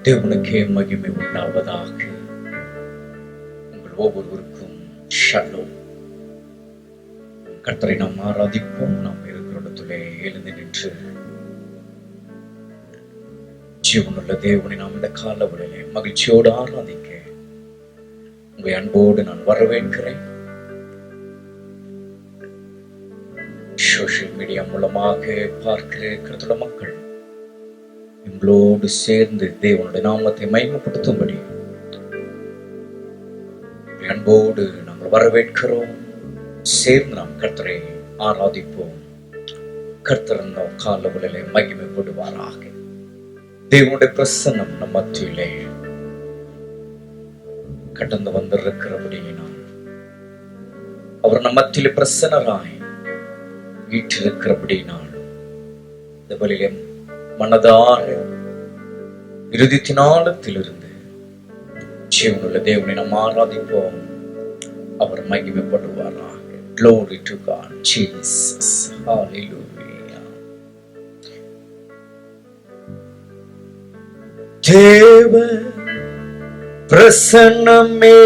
தேவனுக்கே மகிமை உண்டாவதாக. உங்கள் ஒவ்வொருவருக்கும் ஷலோம். கர்த்தரை நாம் ஆராதிப்போம். நாம் இருக்கிற இடத்திலே எழுந்து நின்று ஜீவனுள்ள தேவனை நாம் இந்த காலவெளியிலே மகிழ்ச்சியோடு ஆராதிக்க உங்களை அன்போடு நான் வரவேற்கிறேன். சோசியல் மீடியா மூலமாக பார்க்கிற கர்த்தருடைய மக்கள் எங்களோடு சேர்ந்து தேவனுடைய நாமத்தை மகிமைப்படுத்தும்படி அன்போடு நாங்கள் வரவேற்கிறோம். சேர்ந்து நாம் கர்த்தரை ஆராதிப்போம். கர்த்தர் நம் காலவெளியிலே மகிமைப்படுவாராக. தேவனுடைய பிரசன்னம் நம் மத்தியிலே கடந்து வந்திருக்கிறபடியினால் அவர் நம் மத்தியிலே பிரசன்னராய் வீற்றிருக்கிறபடியினால் இந்த வழியிலே மனதார இருதயத்தினாலத்திலிருந்து ஜீவனுள்ள தேவனை நாம் ஆராதிப்போம். அவர் மகிமைப்படுவாராக. Glory to God, Jesus. Hallelujah. தேவ பிரசன்னமே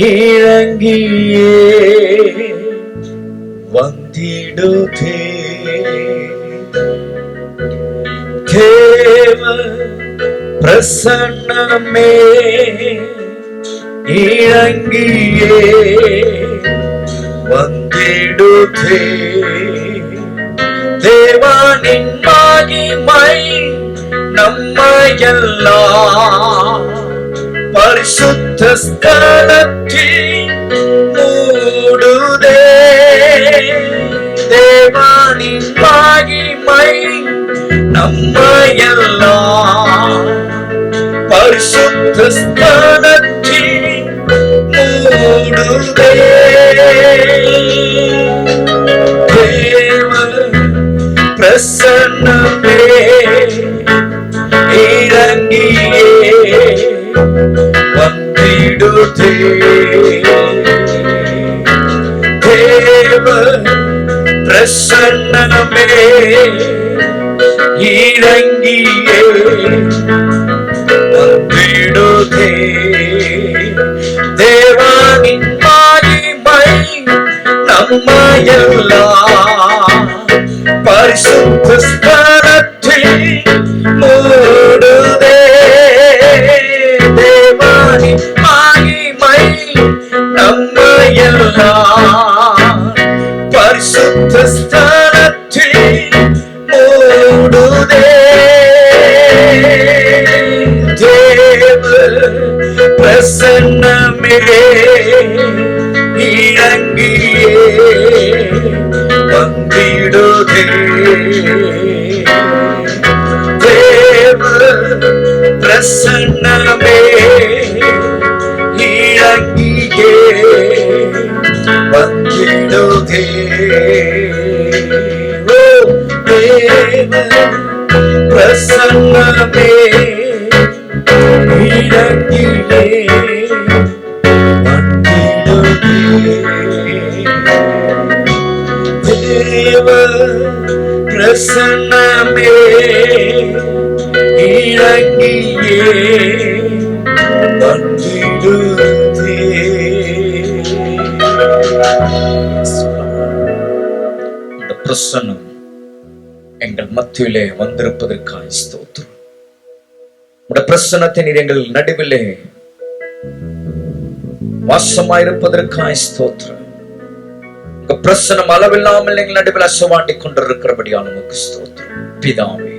இறங்கியே வந்திடுதே. தேவ பிரசன்னமே இறங்கியே வந்திடுதே. தேவனின் மகிமை நம்மையெல்லாம் பரிசுத்த ஸ்தலத்தில் மூடுதே. தேவனின் மகிமை நம்மையெல்லாம் பரிசுத்த ஸ்தலத்தில் மூடுதே. தேவ பிரசன்னமே இறங்கியே வந்திடுதே. தேவ பிரசன்னமே இறங்கியே வந்திடுதே. தேவனின் மகிமை நம்மையெல்லாம் பரிசுத்த ஸ்தலத்தில் மூடுதே. தேவனின் மகிமை நம்மையெல்லாம் பரிசுத்த ஸ்தலத்தில் மூடுதே. தேவ பிரசன்னமே இறங்கியே வந்திடுதே. தேவ பிரசன்னமே இறங்கியே வந்திடுதே. தேவ பிரசன்னமே இறங்கியே வந்திடுதே. தேவ பிரசன்னமே இறங்கியே வந்திடுதே. இந்த பிரசன்னம் எங்கள் மத்தியிலே வந்திருப்பதற்காய் ஸ்தோத்திரம். உடைய பிரசன்னத்தை நீர் எங்கள் நடுவிலே வாசமாயிருப்பதற்காய் ஸ்தோத்திரம். உங்க பிரசன்னம் அளவில்லாமல் எங்கள் நடுவில் அசைவாண்டி கொண்டிருக்கிறபடியான உமக்கு ஸ்தோத்திரம். பிதாவே,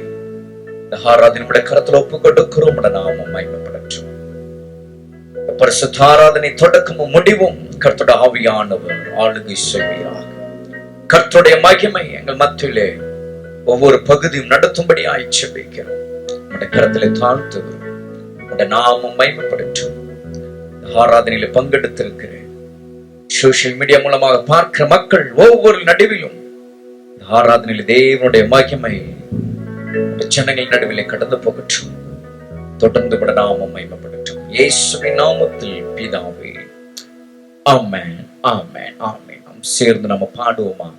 இந்த ஆராதனை கரத்தில் ஒப்பு கொடுக்கிறோம். உடைய நாமம் மகிமைப்படட்டும். பரிசுத்த ஆராதனை தொடக்கமும் முடிவும் கர்த்தருடைய ஆவியானவர் ஆளுகை செய்வீராக. கர்த்தருடைய மகிமை எங்கள் மத்தியிலே ஒவ்வொரு பகுதியும் நடத்தும்படியாய் ஜெபிக்கிறோம். உடைய கரத்திலே தாழ்த்துகிறோம். உடைய நாமம் மகிமைப்படட்டும். ஆராதனையில பங்கெடுத்திருக்கிற சோசியல் மீடியா மூலமாக பார்க்கிற மக்கள் ஒவ்வொரு நடுவிலும் ஆராதனையில தேவனுடைய மகிமை ஜனங்கள் நடுவிலே கடந்து போகட்டும். தொடர்ந்து கூட நாமம் மகிமைப்படட்டும். இயேசுவின் நாமத்தில் பிதாவே, ஆமென், ஆமென், ஆமென். நாம் சேர்ந்து நம்ம பாடுவோமா?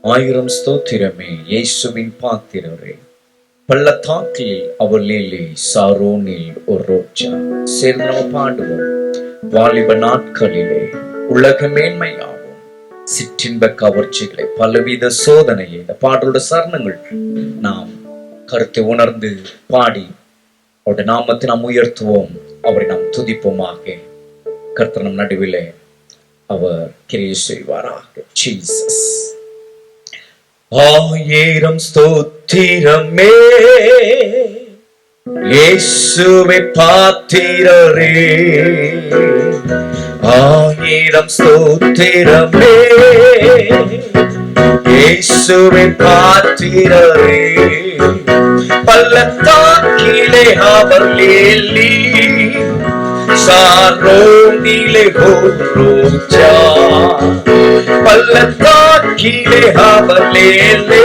ஆயிரம் ஸ்தோத்திரமே இயேசுவின் பாத்திரரே, பள்ளத்தாக்கில் அவர் லீலி, சாரோனில் ஒரு ரோஜா. சேர்ந்து நம்ம பாடுவோம். வாலிப நாட்களிலே உலக மேன்மையாகும், சிற்றின்ப கவர்ச்சிகளை, பலவித சோதனையை, இந்த பாடலோட சரணங்கள் நாம் கருத்தை உணர்ந்து பாடி அவருடைய நாமத்தை நாம் உயர்த்துவோம், அவரை நாம் துதிப்போமாக. கர்த்தர் நம் நடுவிலே அவர் கிரியை செய்வாராக. ஜீசஸ். ஆயிரம் ஸ்தோத்திரமே இயேசுவே பாத்திரரே, ஆயிரம் ஸ்தோத்திரமே இயேசுவே பாத்திரரே. பள்ளத்தாக்கிலே அவர் லீலி, சாரோனிலே ஒரு ரோஜா. பள்ளத்தாக்கிலே அவர் லீலி,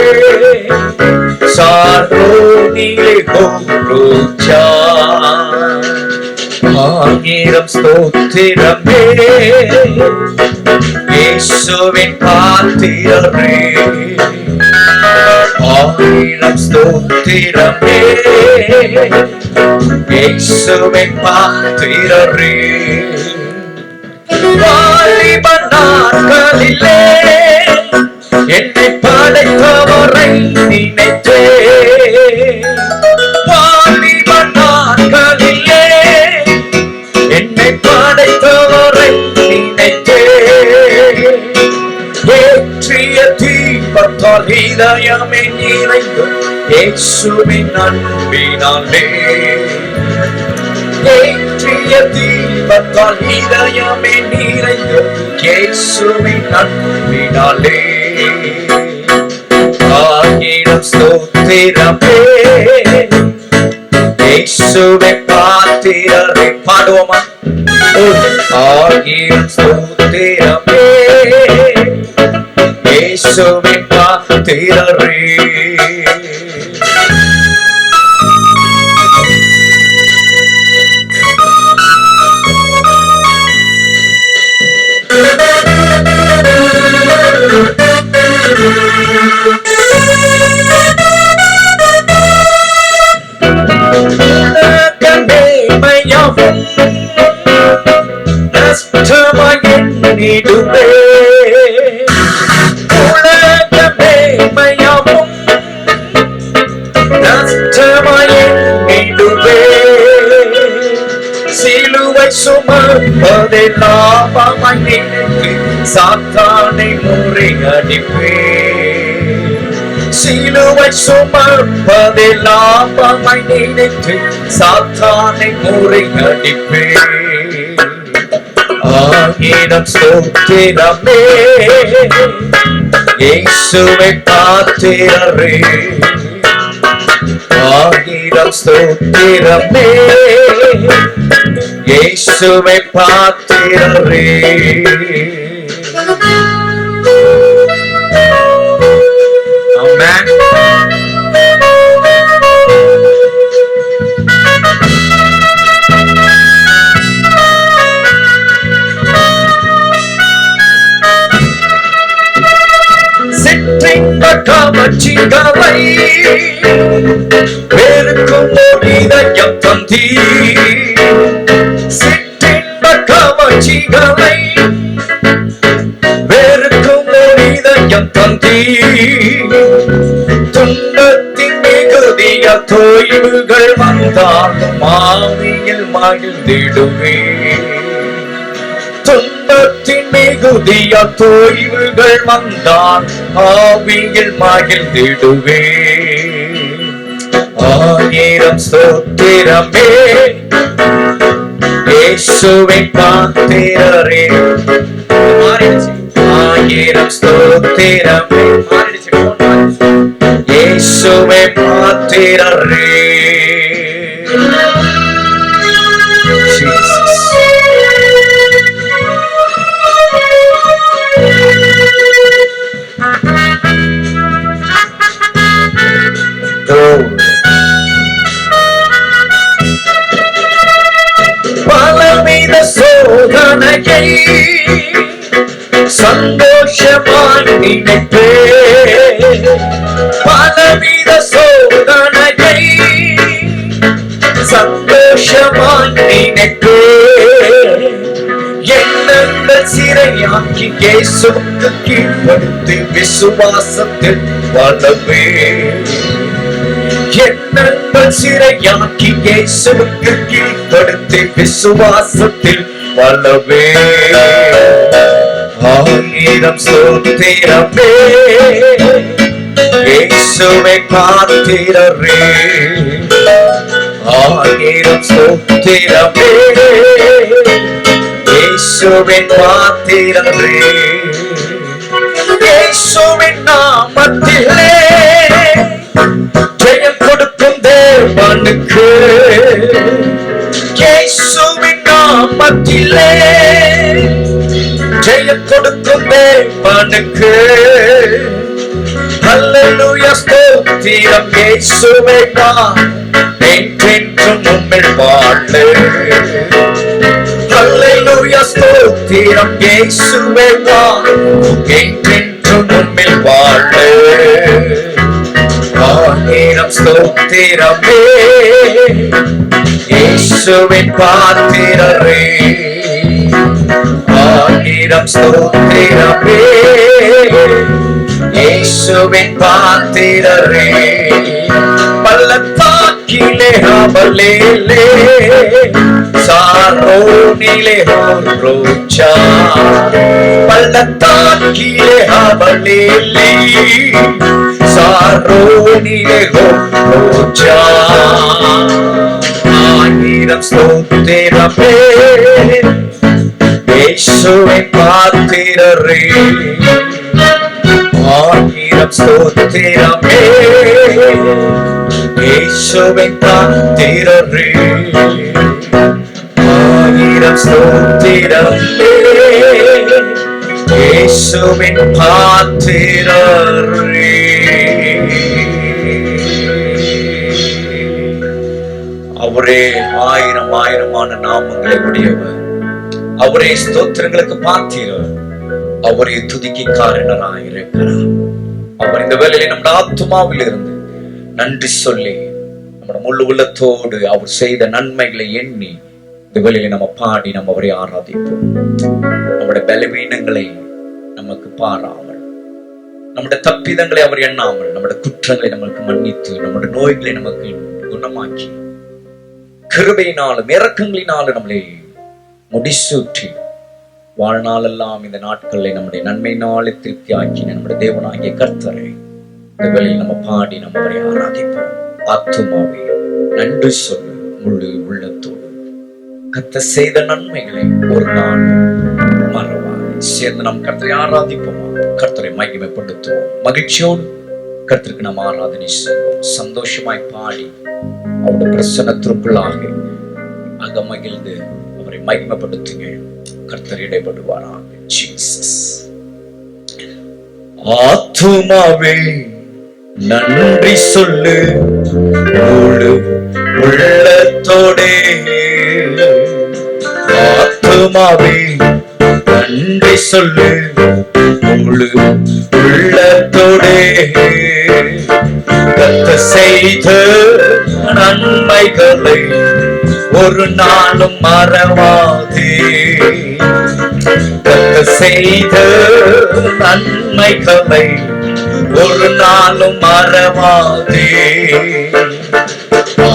சாரோனிலே ஒரு ரோஜா. ஆயிரம் ஸ்தோத்திரமே இயேசுவின் பாத்திரரே, ஆயிரம் ஸ்தோத்திரமே இயேசுவின் பாத்திரரே. வாலிப நாட்களிலே என்னை படைத்தவரை நினைத்தே, வாலிப நாட்களிலே என்னை படைத்தவரை நினைத்தே, ஏற்றிய தீபத்தால் இதயமே நிறைந்து இயேசுவின் அன்பினாலே, ஏற்றிய தீபத்தால் இதயமே நிறைந்து இயேசுவின் அன்பினாலே. ஆயிரம் ஸ்தோத்திரமே இயேசுவே பாத்திரரே. பாடுவோமா? ஆயிரம் ஸ்தோத்திரமே இயேசுவே பாத்திரரே. நஷ்டமாய் எண்ணிடுவே, உலகமே மயமும் நஷ்டமாய் எண்ணிடுவே, சிலுவை சுமப்பதை லாபமாய் நினைத்து சாத்தானை முறியடிப்பே, சிலுவை சுமப்பதை லாபமாய் நினைத்து சாத்தானை முறியடிப்பே. ஆயிரம் ஸ்தோத்திரமே இயேசுவே பாத்திரரே, ஆயிரம் ஸ்தோத்திரமே இயேசுவே பாத்திரரே. ஆமென். சிற்றின்ப கவர்ச்சிகளை வெறுக்கும் இதயம் தந்தீ, சிற்றின்ப கவர்ச்சிகளை வெறுக்கும் இதயம் தந்தீ, துன்பத்தின் மிகுதிய தொய்வுகள் வந்தாலும் ஆவியில் மகிழ்ந்திடுவே, துன்பத்தின் மிகுதிய தொய்வுகள் வந்தான் ஆவியில் மகிழ்ந்திடுவே. ஆயிரம் ஸ்தோத்திரமே இயேசுவே பாத்திரரே, ஆயிரம் ஸ்தோத்திரமே இயேசுவே பாத்திரரே. பலவித சோதனையை சந்தோஷமாய் நினைப்பே, பலவித சோதனையை சிறையாக்கி இயேசுவுக்கு கீழ்ப்படுத்தி விசுவாசத்தில் வாழவே. எண்ணங்கள் சிறையாக்கி இயேசுவுக்கு கீழ்ப்படுத்தி விசுவாசத்தில் வாழவே. ஆயிரம் ஸ்தோத்திரமே இயேசுவே காத்திரரே. ஆயிரம் ஸ்தோத்திரமே இயேசுவின் பாத்திரரே. இயேசுவின் நாமத்திலே ஜெயம் கொடுக்கும் தேவனுக்கு. இயேசுவின் நாமத்திலே ஜெயம் கொடுக்கும் தேவனுக்கு. அல்லேலூயா ஸ்தோத்திரம் இயேசுவே நான் என்றென்றும் உம்மில் வாழ. அல்லேலூயா ஸ்தோத்திரம் இயேசுவே நான் என்றென்றும் உம்மில் வாழ. ஆயிரம் ஸ்தோத்திரமே இயேசுவின் பாத்திரரே. ஆயிரம் ஸ்தோத்திரமே இயேசுவின் பாத்திரரே. பள்ளத்தாக்கிலே அவலேலே சாரோனிலே ரோஜா. பள்ளத்தாக்கிலே அவலேலே சாரோனிலே ரோஜா. ஆயிரம் ஸ்தோத்திரமே இயேசுவின் பாத்திரரே. ஆயிரம் ஸ்தோத்திரமே இயேசுவின் பாத்திரரே. ஆயிரம் ஸ்தோத்திரமே இயேசுவின் பாத்திரரே. அவரே ஆயிரம் ஆயிரமான நாமங்களை உடையவர். அவரே ஸ்தோத்திரங்களுக்கு பாத்திரர். அவரே துதிக்கு காரணராயிருக்கிறார். அவர் இந்த வேளையிலே நம்முடைய ஆத்துமாவில் இருந்து நன்றி சொல்லி நம்முடைய முழு உள்ளத்தோடு அவர் செய்த நன்மைகளை எண்ணி இந்த வேளையிலே நம்ம பாடி நம்ம அவரை ஆராதிப்போம். நம்முடைய பலவீனங்களை நமக்கு பாராமல், நம்முடைய தப்பிதங்களை அவர் எண்ணாமல், நம்முடைய குற்றங்களை நமக்கு மன்னித்து, நம்முடைய நோய்களை நமக்கு குணமாக்கி, கிருபையினாலும் இரக்கங்களினாலும் நம்மளை முடிசூற்றி வாழ்நாளெல்லாம் இந்த நாட்களை நம்முடைய நன்மை நாளை திருப்தி ஆக்கின நம்முடைய தேவனாகிய கர்த்தரை இந்த வேளையில் நம்ம பாடி நம்ம அவரை ஆராதிப்போம். ஆத்துமாவே நன்றி சொல்லு முழு உள்ளத்தோடு. கர்த்தர் செய்த நன்மைகளை ஒரு நாள் மறவாது. சேர்ந்து நாம் கர்த்தரை ஆராதிப்போமா? கர்த்தரை மகிமைப்படுத்துவோம். மகிழ்ச்சியோடு கர்த்தருக்கு நாம் ஆராதனை செய்வோம். சந்தோஷமாய் பாடி அவருடைய பிரசன்னத்திற்குள்ளாக அகமகிழ்ந்து அவரை மகிமைப்படுத்துங்க. கர்த்தர் இடைப்படுவாராக. ஜீசஸ். ஆத்துமாவே நன்றி சொல்லு முழு உள்ளத்தோடே. ஆத்துமாவே நன்றி சொல்லு முழு உள்ளத்தோடே. கர்த்தர் செய்த நன்மைகளை ஒரு நாளும் மறவாதே. கர்த்தர் செய்த நன்மைகளை ஒரு நாளும் மறவாதே.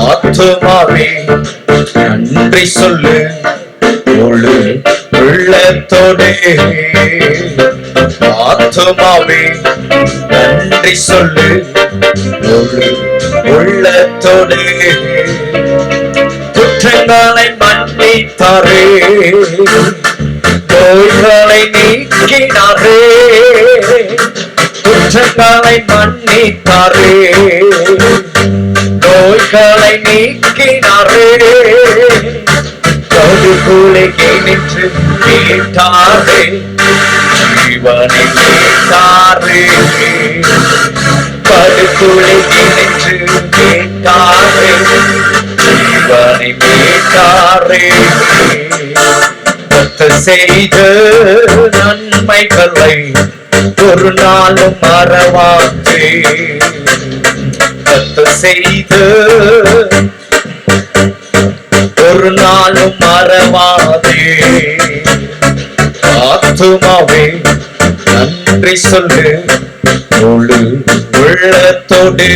ஆத்துமாவே நன்றி சொல்லு முழு உள்ளத்தோடே. ஆத்துமாவே நன்றி சொல்லு முழு உள்ளத்தோடே. குற்றங்களை மன்னித்தாரே, நோய்களை நீக்கினாரே. குற்றங்களை மன்னித்தாரே, நோய்களை நீக்கினாரே. கடுகுலைக்கு நின்று கேட்டாரே, ஜீவனை கேட்டாரே. கடுகுலைக்கு நின்று கேட்டாரே, ஜீவனை கேட்டாரே. கர்த்தர் செய்த நன்மைகளை ஒரு நாளும் மறவாதே. கர்த்தர் செய்த ஒரு நாளும் மறவாதே. ஆத்துமாவே நன்றி சொல்லு முழு உள்ளத்தோடு.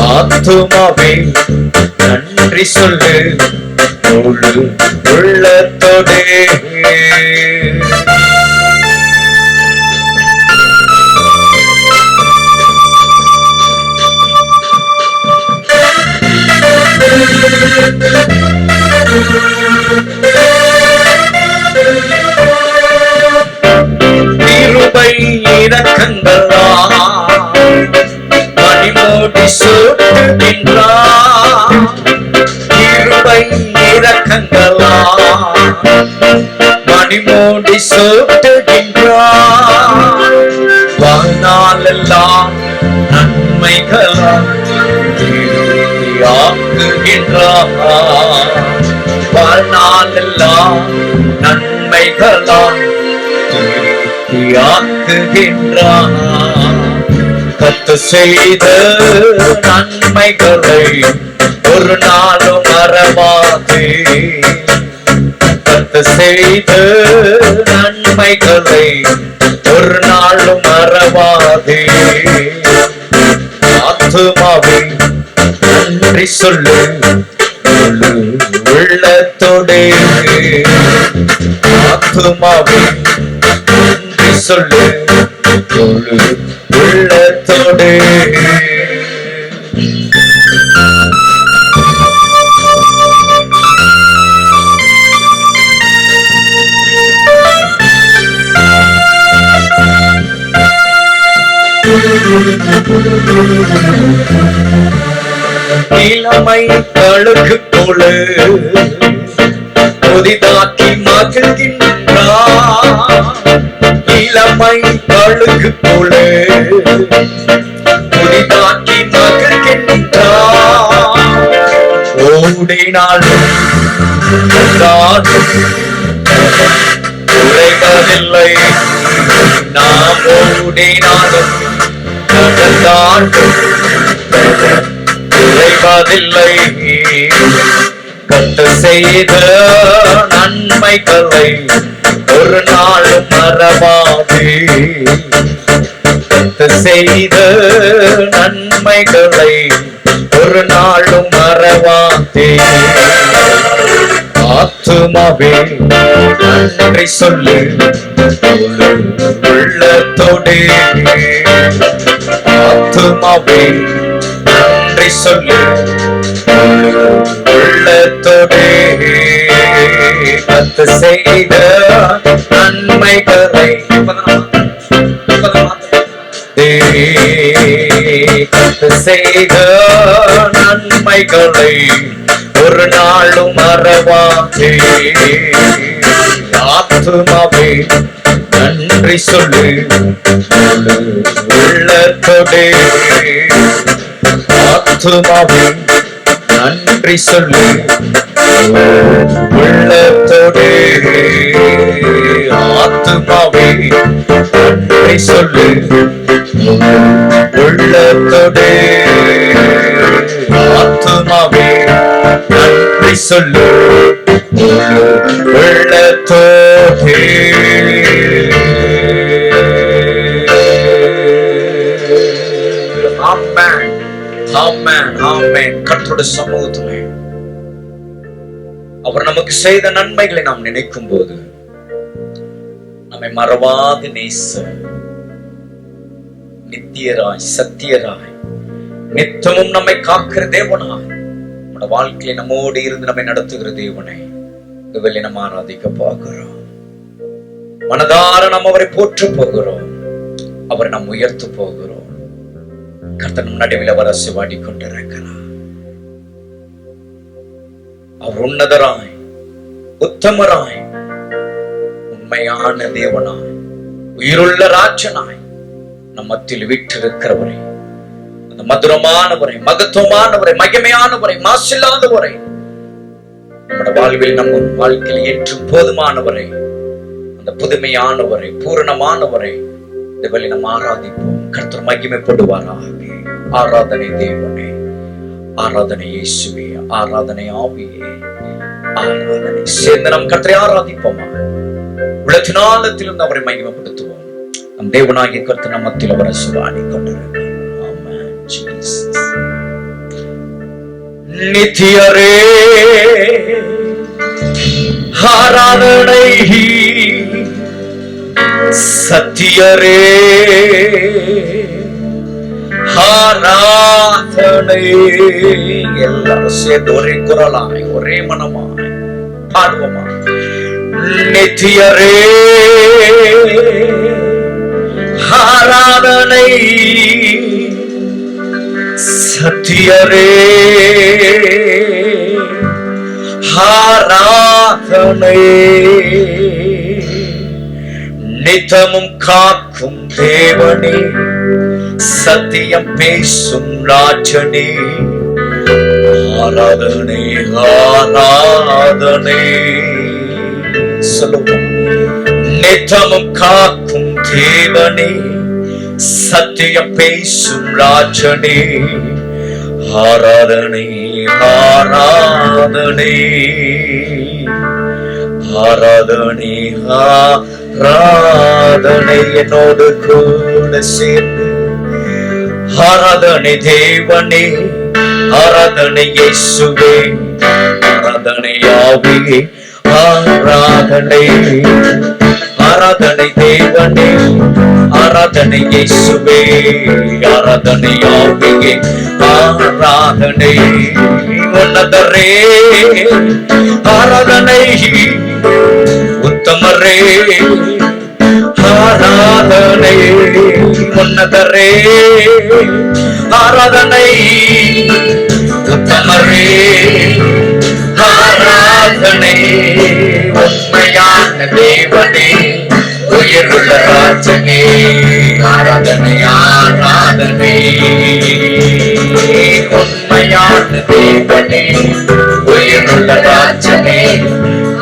ஆத்துமாவே நன்றி சொல்லு முழு உள்ளத்தோடு. கிருபை இரக்கங்களால் மணிமூடி சூட்டுகின்றார். கிருபை இரக்கங்களால் மணிமூடி சூட்டுகின்றார். வாழ்நாளெல்லாம் நன்மைகளால் திருப்தியாக்குகின்றார். வாழ்நாளெல்லாம் நன்மைகளால் திருப்தியாக்குகின்றார். கர்த்தர் செய்த நன்மைகளை ஒரு நாளும் மறவாதே. கர்த்தர் செய்த நன்மைகளை ஒரு நாளும் மறவாதே. ஆத்துமாவே நன்றி சொல்லு முழு உள்ளத்தோடு. ஆத்துமாவே நன்றி சொல்லு முழு உள்ளத்தோடு. இளமை கழுகு போல புதிதாக்கி மகிழ்கின்றார். இளமை கழுகு போல புதிதாக்கி மகிழ்கின்றார். ஓடினாலும் உழைவதில்லை. நாம் ஓடினாலும் உழைவதில்லை. கர்த்தர் செய்த நன்மைகளை ஒரு நாளும் மறவாதே. கர்த்தர் செய்த நன்மைகளை ஒரு நாளும் மறவாதே. ஆத்துமாவே நன்றி சொல்லு முழு உள்ளத்தோடு. ஆத்துமாவே நன்றி சொல்லு முழு உள்ளத்தோடு. கர்த்தர் செய்த நன்மைகளை கர்த்தர் செய்த நன்மைகளை ஒரு நாளும் மறவாதே. ஆத்துமாவே நன்றி சொல்லு முழு உள்ளத்தோடு. ஆத்துமாவே நன்றி சொல்லு உள்ளத்தோடு. ஆத்துமாவே நன்றி சொல்லு உள்ளத்தோடு. ஆத்துமாவே நன்றி சொல்லு உள்ளத்தோடு. ஆமென், ஆமென், ஆமென். கர்த்தருடைய சமூகத்திலே அவர் நமக்கு செய்த நன்மைகளை நாம் நினைக்கும் போது நம்மை மறவாது நேச நித்தியராய் சத்தியராய் நித்தமும் நம்மை காக்கிற தேவனாய் நம்முடைய வாழ்க்கையை நம்மோடு இருந்து நம்மை நடத்துகிற தேவனை இதுவரை நம்ம ஆராதிக்க போகிறோம். மனதார நாம் அவரை போற்று போகிறோம். அவரை நாம் உயர்த்து போகிறோம். கர்த்தர் நம் நடுவில் அவர் அசைவாடி கொண்டிருக்கிறார். அவர் உன்னதராய் உத்தமராய் உண்மையான தேவனாய் உயிருள்ள ராஜனாய் நம் மத்தியில் வீற்றிருக்கிறவரை, அந்த மதுரமானவரை, மகத்துவமானவரை, மகிமையானவரை, மாசில்லாதவரை, நம்முடைய வாழ்வில் நம்ம வாழ்க்கையில் ஏற்று போதுமானவரை, அந்த புதுமையானவரை, பூரணமானவரை இந்த வேளை நாம் ஆராதிப்போம். கர்த்தர் மகிமைப்படுவாராக. ஆராதனை தேவனே, ஆராதனை இயேசுவே, ஆராதனை ஆவியே, ஆராதனை சேர்ந்து நம் கர்த்தரை ஆராதிப்போமா. உலகத்தினாலத்திலிருந்து அவரை மகிமைப்படுத்துவோம். நம் தேவனாகிய கர்த்தர் நம்மத்தில் அவரை சுவாடி கொண்டிருக்கிறார். ஆமென். ஜீசஸ். நித்தியரே ஆராதனை, சத்தியரே ஆராதனை. எல்லாரும் சேர்ந்து ஒரே குரலாய் ஒரே மனமாய் பாடுவோமா? நித்தியரே ஆராதனை, சத்தியரே ஆராதனை. நித்தமும் காக்கும் தேவனே, சத்தியம் பேசும் ராஜனே, ஆராதனை ஆராதனை. சொல்லுவோம். நித்தமும் காக்கும் தேவனே, சத்தியம் பேசும் ராஜனே, ஆராதனை ஆராதனை ஆராதனை ஆராதனை. என்னோடு கூட சேர்ந்து ஆராதனை தேவனே, ஆராதனை இயேசுவே, ஆராதனை ஆவியே, ஆராதனை ஆராதனை தேவனே, ஆராதனை இயேசுவே, ஆராதனை ஆவியே, ஆராதனை. உன்னதரே ஆராதனை, உத்தமரே ஆராதனை, உன்னதரே ஆராதனை, உத்தமரே ஆராதனை. உண்மையான தேவனே, உயிருள்ள ராஜனே, ஆராதனை ஆராதனை. உண்மையான தேவனே, உயிருள்ள ராஜனே,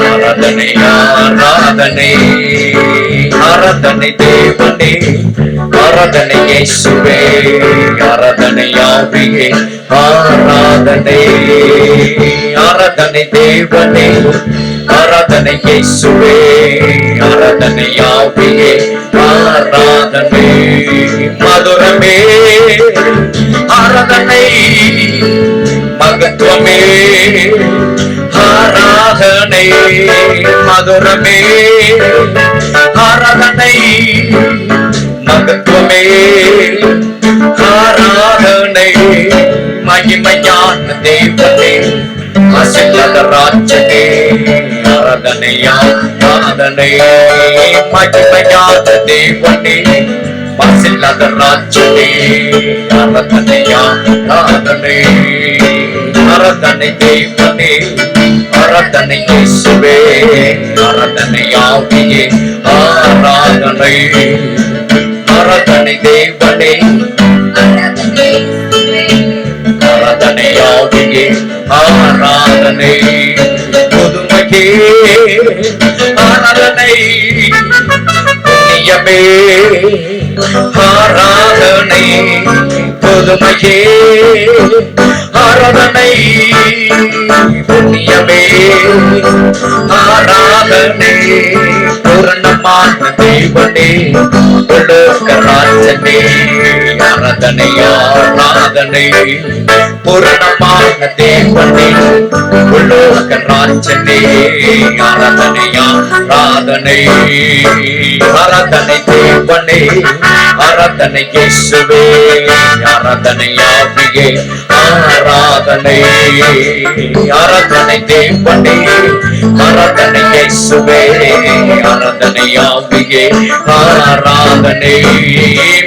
ஆராதனை ஆராதனை. ஆராதனை தேவனே, ஆராதனை இயேசுவே, ஆராதனை ஆவியே, ஆராதனை. ஆராதனை தேவனே, ஆராதனை இயேசுவே, ஆராதனை ஆவியே, ஆராதனை. மதுரமே ஆராதனை, மகத்துவமே ஆராதனை. மதுரமே ஆராதனை, மகத்துவமே ஆராதனை. மகிமையான தேவனே, அசையாத ராஜனே, ஆராதனை ஆராதனை. மகிமையான தேவனே, அசையாத ராஜனே, ஆராதனை ஆராதனை. ஆராதனை தேவனே, ஆராதனை இயேசுவே, ஆராதனை ஆவியே, ஆராதனை. ஆராதனை தேவனே, ஆராதனை ஆவியே, ஆராதனை. புதுமையே ஆராதனை, புண்ணியமே ஆராதனை. புதுமையே ஆராதனை, புண்ணியமே ஆராதனை. பூரணமான தேவனே, உலக ராஜனே, ஆராதனை ஆராதனை. பூரணமான தேவனே, உலக ராஜனே, ஆராதனை ஆராதனை. ஆராதனை தேவனே, ஆராதனை இயேசுவே, ஆராதனை ஆவியே, ஆராதனை. ஆராதனை தேவனே, ஆராதனை இயேசுவே, ஆராதனை ஆவியே, ஆராதனை.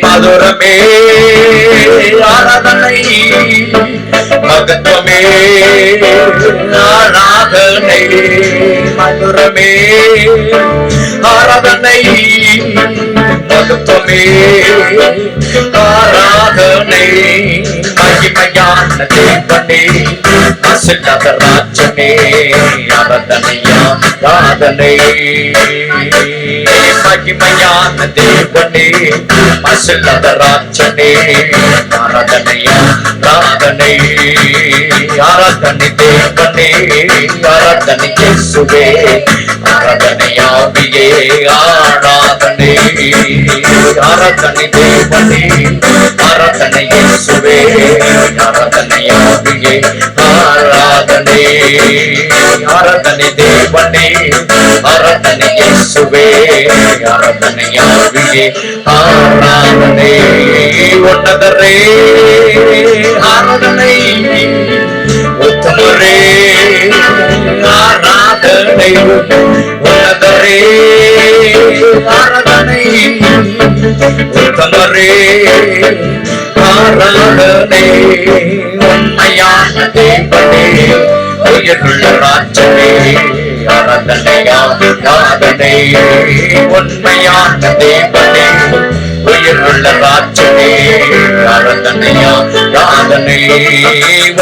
மதுரமே ஆராதனை, மகத்துவமே ஆராதனை. மதுரமே ஆராதனை, மகத்துவமே ஆராதனை. மகிமையான தேவனே, அசையாத ராஜனே, ஆராதனை ஆராதனை. மகிமையான தேவனே, அசையாத ராஜனே, ஆராதனை ஆராதனை. ஆராதனை தேவனே, ஆராதனை இயேசுவே, ஆராதனை ஆவியே, ஆராதனை தேவனே, ஆராதனை இயேசுவே, ஆராதனை ஆவியே, ஆராதனை ஆராதனை தேவனே, ஆராதனை இயேசுவே, ஆராதனை ஆவியே, ஆராதனை உன்னதரே, ஆராதனை உத்தமரே, ஆராதனை உன்னதரே, ஆராதனை உத்தமரே, ஆராதனை உண்மையான தேவனே, உயிருள்ள ராஜனே, ஆராதனையா ஆராதனை உண்மையான தேவனே, உயிருள்ள ராஜனே, ஆராதனையா ஆராதனை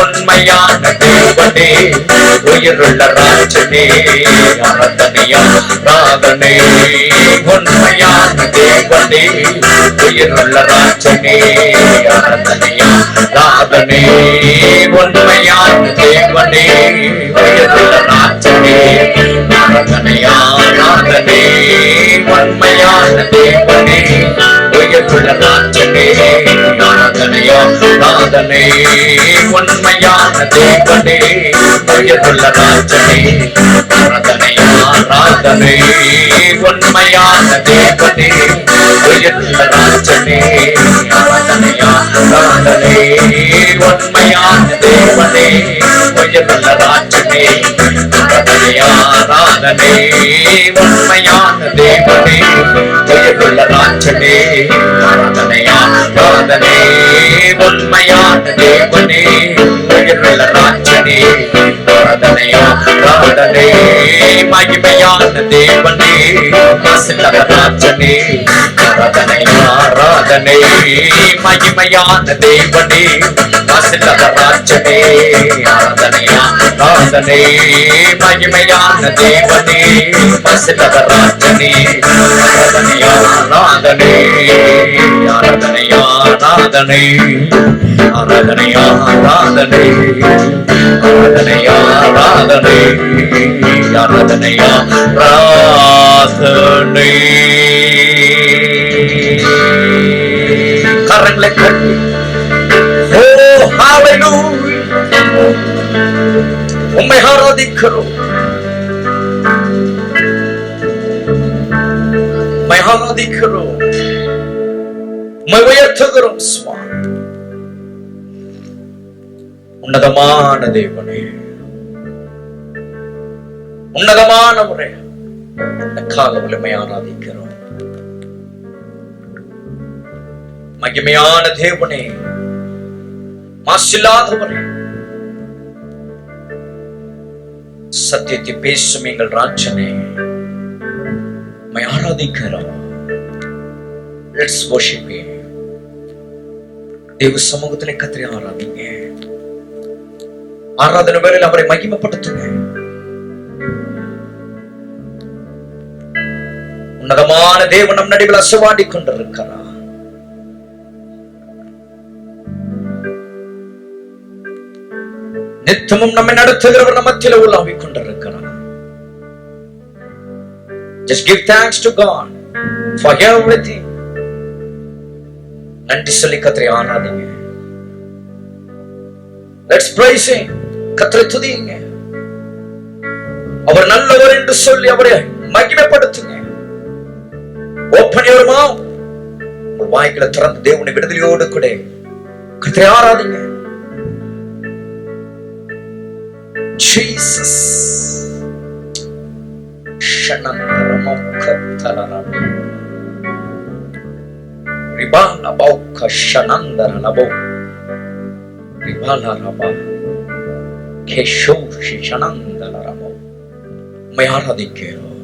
உண்மையான தேவனே, உயிருள்ள ராஜனே, ஆராதனையா ஆராதனை உண்மையான தேவனே, உயிருள்ள ராஜனே, ஆராதனையா ஆராதனை உண்மையான தேவனே, உயிருள்ள ராஜனே, ஆராதனையா ஆராதனை உண்மையான தேவனே, உயிருள்ள ராஜனே, ஆராதனையா ஆராதனை உண்மையான தேவனே, உயிருள்ள ராஜனே, ஆராதனையா ஆராதனை உண்மையான தேவனே, உயிருள்ள ராஜனே, ஆராதனையா ஆராதனை உண்மையான தேவனே, உயிருள்ள ராஜனே, ஆராதனையா ஆராதனை உண்மையான தேவனே, உயிருள்ள ராஜனே, ஆராதனையா ஆராதனை உண்மையான தேவனே, உயிருள்ள ராஜனே, ஆராதனையா ஆராதனை மகிமையான தேவனே, மாசில்லாத ராஜனே, ஆராதனையா ஆராதனை மகிமையான தேவனே, மாசில்லாத ராஜனே, ஆராதனையா ஆராதனை மகிமையான தேவனே, மாசில்லாத ராஜனே, ஆராதனையா ஆராதனை ஆராதனையா ஆராதனை ஆராதனையா ஆராதனை ஆராதனையா ஆராதனை ஆராதனையா ஆராதனை. கரங்களை கட்டி ஓ ஹalleluya உம்மை ஆராதிக்கிறோம், உம்மை ஆராதிக்கிறோம், உம்மை உயர்த்துகிறோம் சுவாமி. உன்னதமான தேவனே, உன்னதமானவரே, உனக்காக உம்மை ஆராதிக்கிறோம். மகிமையான தேவனே, மாசில்லாதவரே, சத்தியத்தை பேசும் எங்கள் ராஜனே, உம்மை ஆராதிக்கிறோம். Let's worship him. தேவ சமூகத்திலே கர்த்தரை ஆராதிங்க. ஆராதனை வேளையில் அவரை மகிமைப்படுத்துங்க. உன்னதமான தேவன் நம் நடுவில் அசைவாடிக் கொண்டிருக்கிறார். நித்தமும் நம்மை நடத்துகிறவர் நம் மத்தியிலே உலாவிக் கொண்டிருக்கிறார். Just give thanks to God for everything. நன்றி சொல்லி கர்த்தரை ஆராதிங்க. Let's praise him. கர்த்தரை துதியுங்க. அவர் நல்லவர் என்று சொல்லி அவரை மகிமைப்படுத்துங்க. Open your mouth. உங்கள் வாய்களை திறந்து தேவனை விடுதலையோடு கூட கர்த்தரை ஆராதிங்க. Jesus. Shanandaramokatalarab. Ribala bauka shanandaralabo. Ribala raba. Keshoshi shanandalarabo. मैं आराधिக்கிறோம்,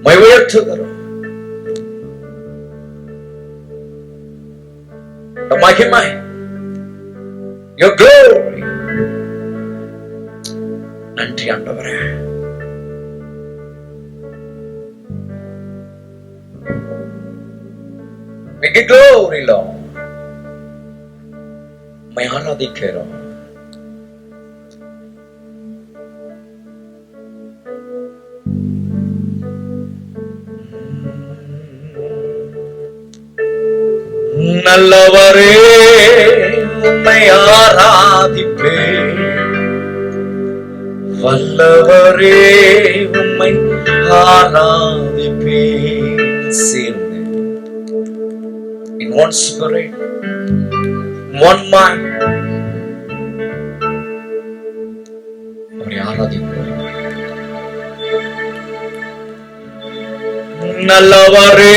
मैं உயர்த்துகிறோம். மகிமை, your glory. நன்றி ஆண்டவரே. We give glory, Lord. मैं आराधिக்கிறோம். நல்லவரே உம்மை ஆராதிப்பேன், வல்லவரே உம்மை ஆராதிப்பேன். சேர்ந்து in one spirit, one mind, அவரை ஆராதிப்போம். நல்லவரே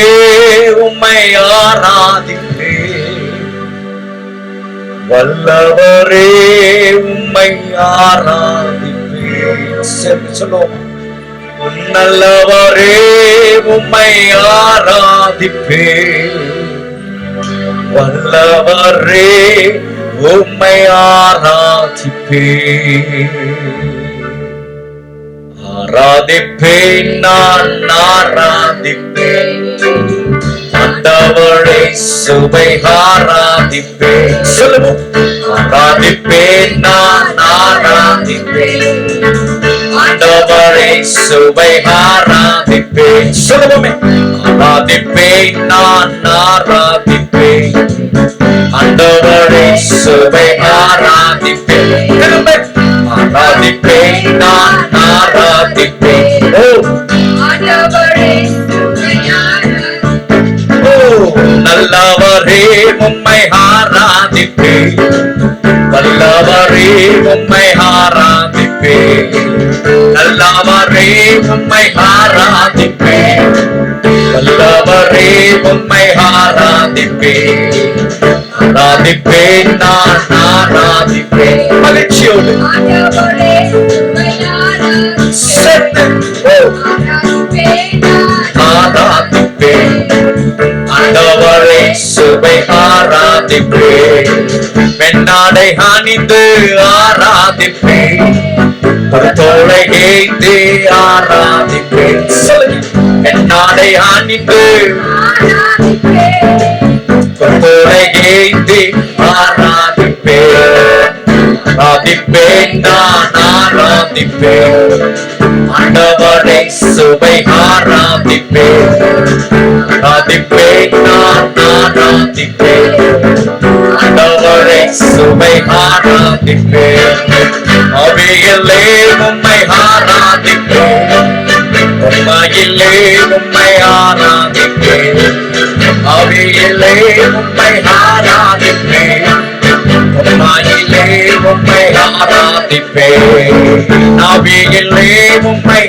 உம்மை ஆராதிப்பேன், வல்லவரே உம்மை ஆராதிப்பேன். சேர்ந்து சொல்லுவோம். நல்லவரே உம்மை ஆராதிப்பேன், வல்லவரே உம்மை ஆராதிப்பேன். ஆராதிப்பேன், நான் ஆராதிப்பேன், ஆண்டவரை சுவை ஆராதிப்பேன். சொல்லுவோம். ஆராதிப்பேன், நான் ஆராதிப்பேன், ஆண்டவரை சுவை ஆராதிப்பேன். சொல்லுவோமே. ஆராதிப்பேன், நான் ஆராதிப்பேன், ஆண்டவரை சுவை ஆராதிப்பேன். ஆராதிப்பேன், நான் ஆராதிப்பேன், நல்லவரே உம்மை ஆராதிப்பேன், வல்லவரே உம்மை ஆராதிப்பேன், நல்லவரே உம்மை ஆராதிப்பேன், வல்லவரே உம்மை ஆராதிப்பேன். ஆராதிப்பேன், நான் ஆராதிப்பேன். மகிழ்ச்சியோடு ஆராதிப்பேன், ஆண்டவரை சுவை ஆராதிப்பேன். பெண்ணாடை அணிந்து ஆராதிப்பேன், தோளை ஏந்தி ஆராதிப்பேன். பெண்ணாடை அணிந்து தோளை ஏந்தி ஆராதிப்பேன். ஆராதிப்பேன், நான் ஆராதிப்பேன், ஆண்டவரை சுவை ஆராதிப்பேன். ஆராதிப்பேன், நான் ஆராதிப்பேன், ஆண்டவரை சுவை ஆராதிப்பேன். அவையிலே உம்மை ஆராதிப்பேன், உண்மையிலே உம்மை ஆராதிப்பேன். அவையிலே உம்மை ஆராதிப்பேன், உண்மையிலே உம்மை ஆராதிப்பேன். அவையிலே உம்மை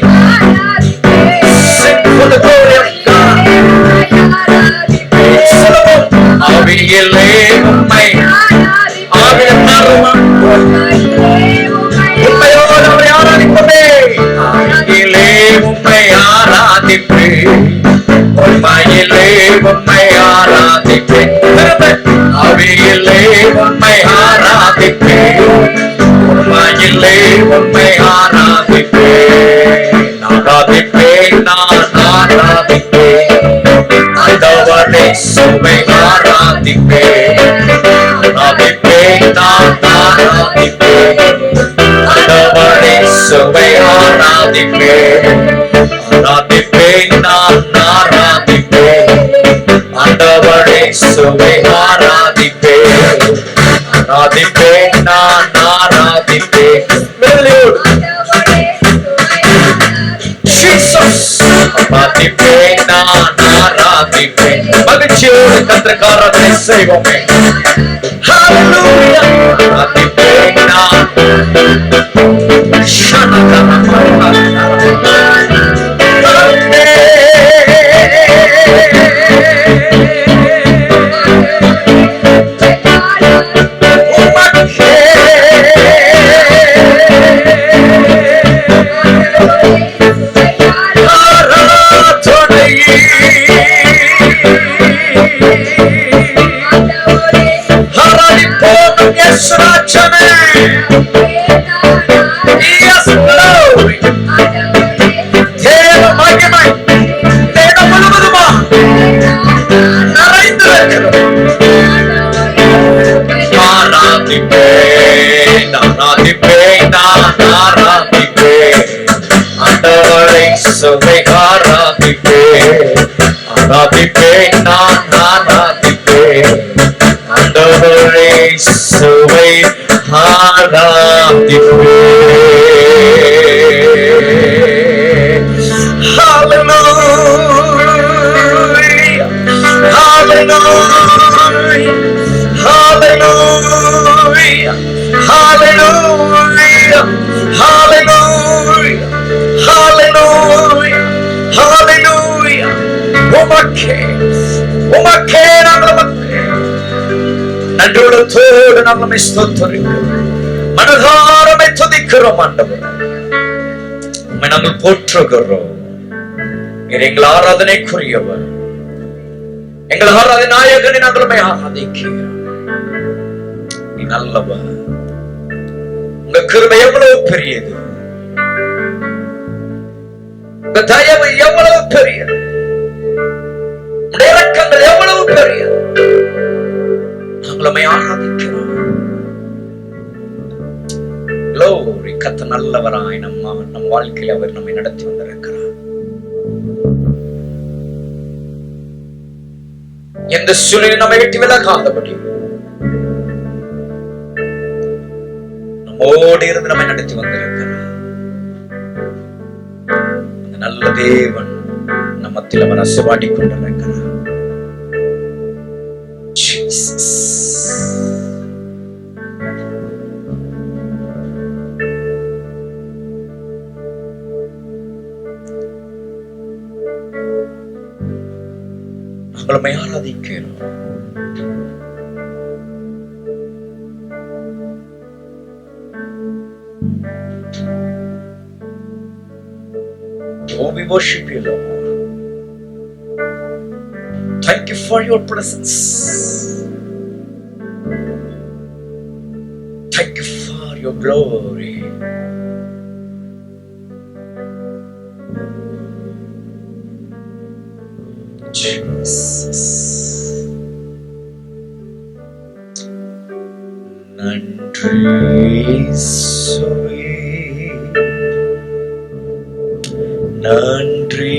அவையிலே உம்மை உண்மையோடு அவரை ஆராதிப்பதே. அவையிலே உம்மை ஆராதிப்பேன், உண்மையிலே உம்மை ஆராதிப்பேன். அவையிலே உம்மை ஆராதிப்பேன், உண்மையிலே உம்மை ஆராதிப்பேன். ஆராதிப்பேன், நான் ஆராதிப்பேன், ஆண்டவரை சுவை ஆராதிப்பேன். ஆராதிப்பேன், நான் ஆராதிப்பேன், ஆண்டவரை சுவை ஆராதிப்பேன். ஆராதிப்பேன், நான் ஆராதிப்பேன், ஆண்டவரை சுவை ஆராதிப்பேன். ஆராதிப்பேன், நான் ஆராதிப்பேன். ஆராதிப்பேன், நான் ஆராதிப்பேன். மகிழ்ச்சியோடு கர்த்தருக்கு ஆராதனை செய்வோமே. ஹல்லேலூயா. ஆராதிப்பேன், நான் சுவை ஆராதிப்பேன். ஆராதிப்பேன், நான் ஆராதிப்பேன், உமக்கே நாங்கள் நன்றியோடு நாங்கள் ஸ்தோத்திரிக்கிறோம், மனதாரமை துதிக்கிறோம் ஆண்டவரே. உம்மை நாங்கள் போற்றுகிறோம். எங்கள் ஆராதனைக்குரியவர், எங்கள் ஆராதனை நாயகனை நாங்கள் உம்மை ஆராதிக்கிறோம். நீ நல்லவர். உங்க கிருபை எவ்வளவு பெரியது, உங்க தயவு எவ்வளவு பெரியது, உடைய இரக்கங்கள் எவ்வளவு பெரியது. நாங்கள் உம்மை ஆராதிக்கிறோம். கர்த்தர் நல்லவராய் நம் வாழ்க்கையில் அவர் நம்மை நடத்தி வந்திருக்கிறார். எந்த சூழ்நிலை நம்மை விட்டு விலகாதபடி நம்மோடு இருந்து நம்மை நடத்தி வந்திருக்கிறார். அந்த நல்ல தேவன் நம்மத்தில் அவர் அசைவாடி கொண்டிருக்கிறார். நாங்கள் ஆராதிக்கிறோம். Oh, we worship you, Lord. Thank you for your presence. Thank you for your glory. Jesus. நன்றி இயேசுவே, நன்றி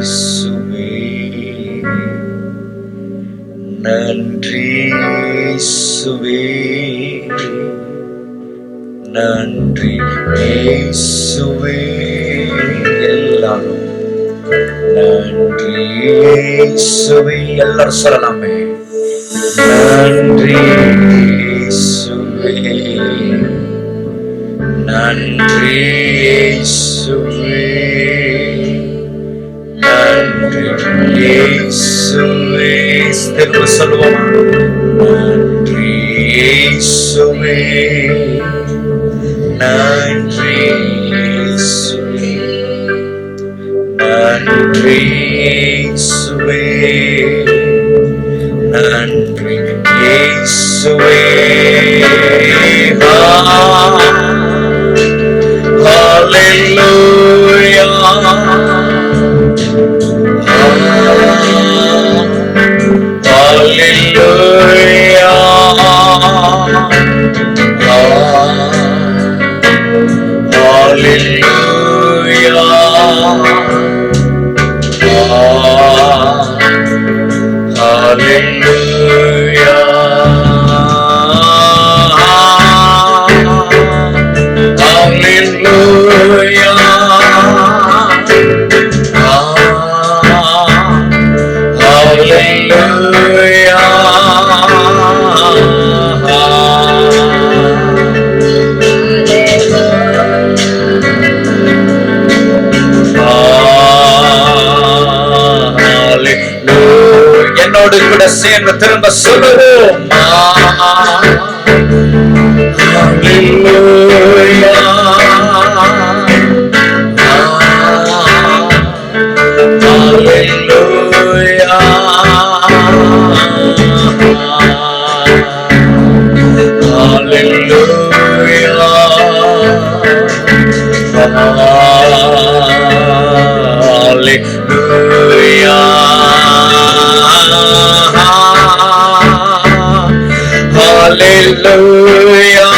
இயேசுவே, நன்றி இயேசுவே, நன்றி இயேசுவே. எல்லாரும் நன்றி இயேசுவே எல்லாரும் சொல்லலாமே. நன்றி இயேசுவே, நன்றி இயேசுவே, நன்றி இயேசுவே. திரும்ப சொல்லுவோமா? நன்றி இயேசுவே, நன்றி இயேசுவே, நன்றி இயேசுவே, நன்றி இயேசுவே. ஹல்லேலூயா, ஹல்லேலூயா, ஹல்லேலூயா, hallelujah, hallelujah, என்னோடு கூட சேர்ந்து திரும்ப சொல்லுவோம். ஹல்லேலூயா, ஹல்லேலூயா, hallelujah.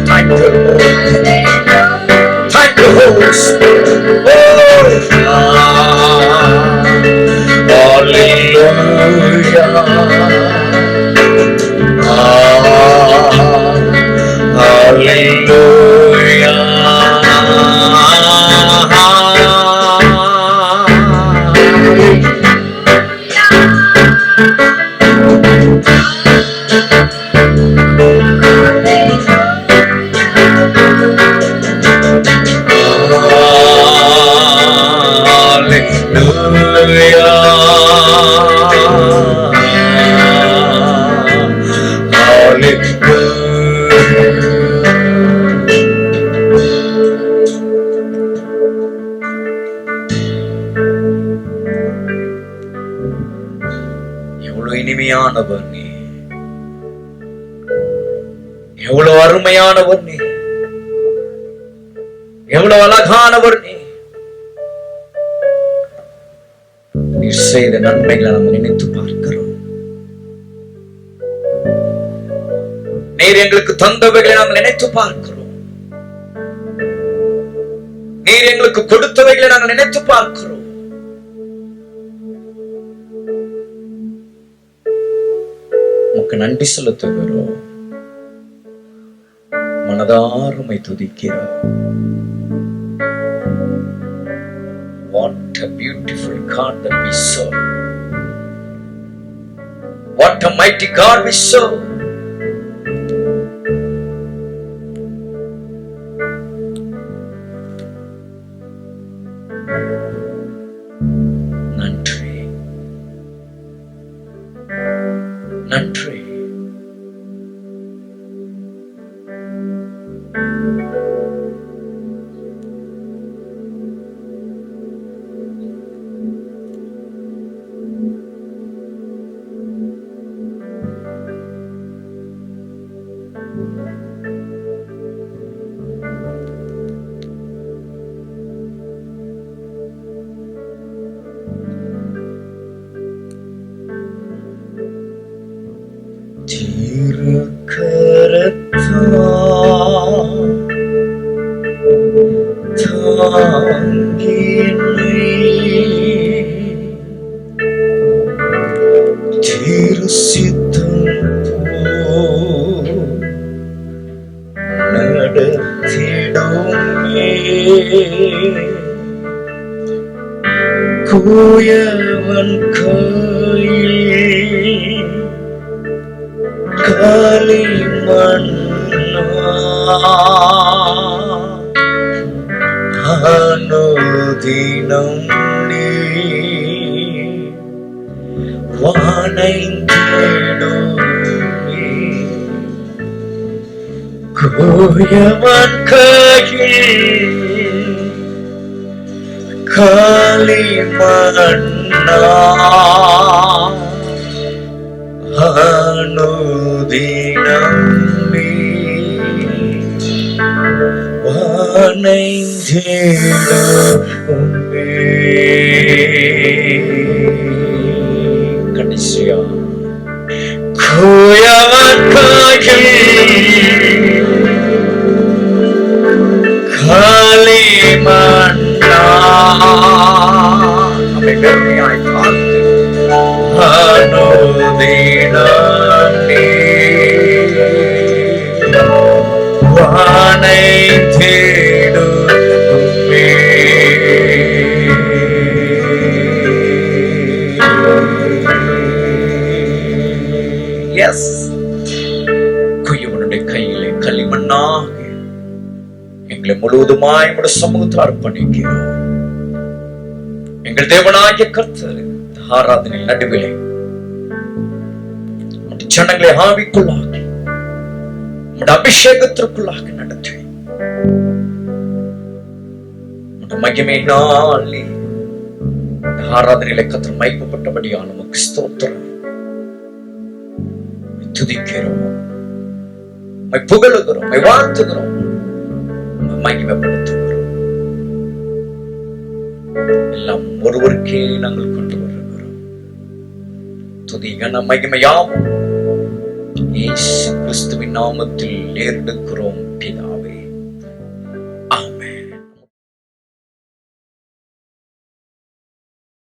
Thank you, thank you, Holy Spirit. Hallelujah, எவ்வளவு இனிமையானவர் நீ, எவ்வளவு அருமையானவர் நீ, எவ்வளவு அழகானவர் நீ. நீர் செய்த நன்மைகளை நம்ம நினைத்து பார்க்கிறோம். நீர் எங்களுக்கு தந்தவைகளை நாங்கள் நினைத்து பார்க்கிறோம். நீர் எங்களுக்கு கொடுத்தவைகளை நாங்கள் நினைத்து பார்க்கிறோம். உமக்கு நன்றி செலுத்துகிறோம். மனதாருமை துதிக்கிறோம். What a beautiful God that we serve. What a mighty God we serve. நன்றி, நன்றி. கூயவன் கையில் களிமண் அனுதினம் நீ வானைந்திடுமே. கூயவன் கையில் களிமண்ணா அனுதினம் நீ வானைந்திடுமே. கடைசியா கூயவன் கையில் களிமண்ணா நம்மை பெருமையாய் பார்த்து அனுதினம் நீ வானைந்திடுமே. எஸ், குயவனுடைய கையிலே களிமண்ணாக எங்களை முழுவதுமாய் உம்முடைய சமூகத்தில் அர்ப்பணிக்கிறோம். எங்கள் தேவனாகிய கர்த்தர் ஆராதனை நடுவிலே ஜனங்களை ஆவிக்குள்ளாக அபிஷேகத்திற்குள்ளாக நடத்தி மகிமையினாலே ஆராதனையில கர்த்தர் மகிமைப்பட்டபடியான உமக்கு ஸ்தோத்திரம். துதிக்கிறோம், புகழுகிறோம், வாழ்த்துகிறோம், மகிமைப்படுத்துகிறோம். எல்லாம் ஒருவருக்கே நாங்கள் கொண்டு வருகிறோம். துதி கன மகிமையாவும் இயேசு கிறிஸ்துவின் நாமத்தில் ஏறெடுக்கிறோம் பிதாவே.